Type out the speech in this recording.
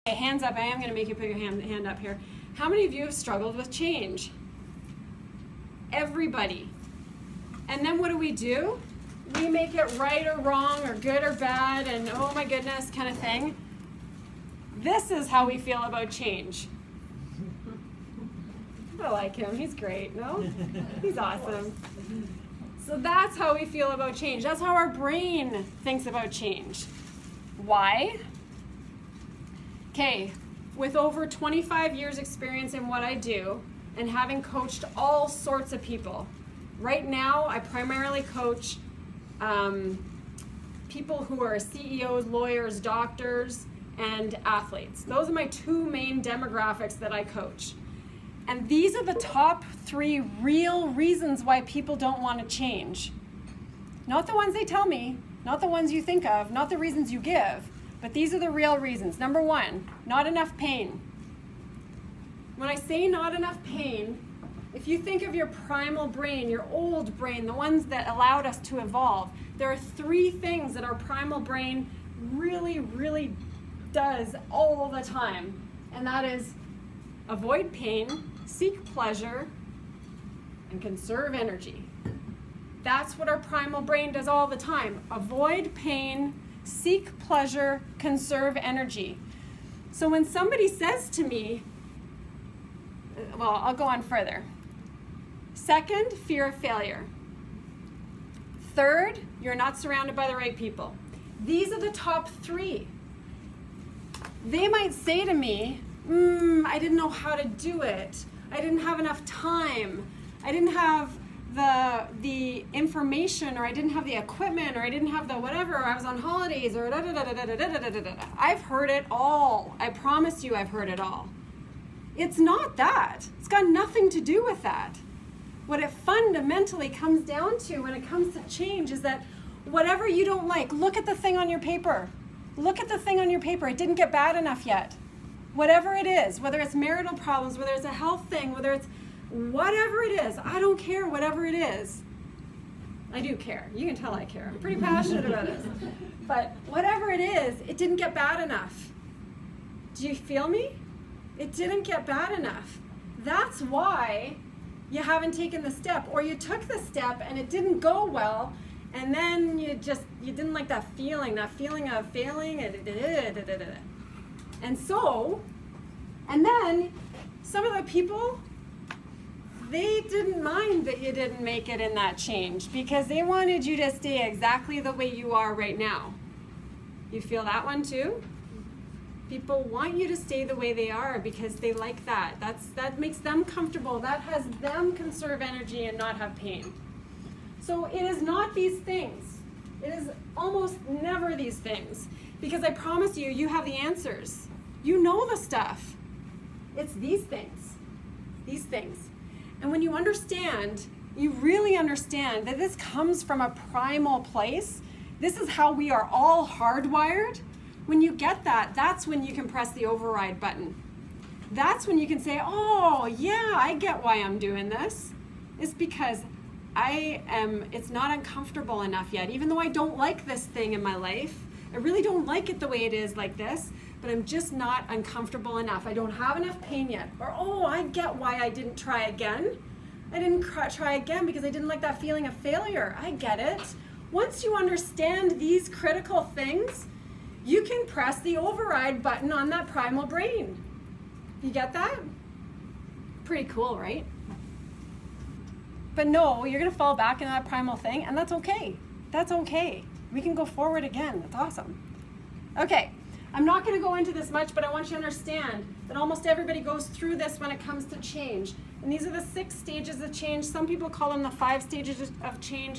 Okay, hands up. I am going to make you put your hand up here. How many of you have struggled with change? Everybody. And then what do? We make it right or wrong or good or bad and oh my goodness kind of thing. This is how we feel about change. I like him. He's great. No? He's awesome. So that's how we feel about change. That's how our brain thinks about change. Why? Okay, with over 25 years experience in what I do and having coached all sorts of people, right now I primarily coach people who are CEOs, lawyers, doctors, and athletes. Those are my two main demographics that I coach. And these are the top 3 real reasons why people don't want to change. Not the ones they tell me, not the ones you think of, not the reasons you give, but these are the real reasons. Number 1, not enough pain. When I say not enough pain, if you think of your primal brain, your old brain, the ones that allowed us to evolve, there are 3 things that our primal brain really, really does all the time. And that is avoid pain, seek pleasure, and conserve energy. That's what our primal brain does all the time. Avoid pain, seek pleasure, conserve energy. So when somebody says to me, well, I'll go on further. 2nd, fear of failure. 3rd, you're not surrounded by the right people. These are the top 3. They might say to me, I didn't know how to do it. I didn't have enough time. I didn't have the information, or I didn't have the equipment, or I didn't have the whatever, or I was on holidays, or da da da da da da da da da. I've heard it all. I promise you I've heard it all. It's not that. It's got nothing to do with that. What it fundamentally comes down to when it comes to change is that whatever you don't like, look at the thing on your paper. Look at the thing on your paper. It didn't get bad enough yet. Whatever it is, whether it's marital problems, whether it's a health thing, whether it's whatever it is, I don't care, whatever it is. I do care. You can tell I care. I'm pretty passionate about this. But whatever it is, it didn't get bad enough. Do you feel me? It didn't get bad enough. That's why you haven't taken the step, or you took the step and it didn't go well, and then you didn't like that feeling of failing. And then some of the people, they didn't mind that you didn't make it in that change because they wanted you to stay exactly the way you are right now. You feel that one too? People want you to stay the way they are because they like that. That makes them comfortable. That has them conserve energy and not have pain. So it is not these things. It is almost never these things. Because I promise you, you have the answers. You know the stuff. It's these things. These things. And when you understand, you really understand that this comes from a primal place. This is how we are all hardwired. When you get that, that's when you can press the override button. That's when you can say, oh, yeah, I get why I'm doing this. It's because it's not uncomfortable enough yet. Even though I don't like this thing in my life, I really don't like it the way it is like this, but I'm just not uncomfortable enough. I don't have enough pain yet. Or, oh, I get why I didn't try again. I didn't try again because I didn't like that feeling of failure. I get it. Once you understand these critical things, you can press the override button on that primal brain. You get that? Pretty cool, right? But no, you're going to fall back into that primal thing, and that's okay. That's okay. We can go forward again. That's awesome. Okay, I'm not going to go into this much, but I want you to understand that almost everybody goes through this when it comes to change. And these are the 6 stages of change. Some people call them the 5 stages of change.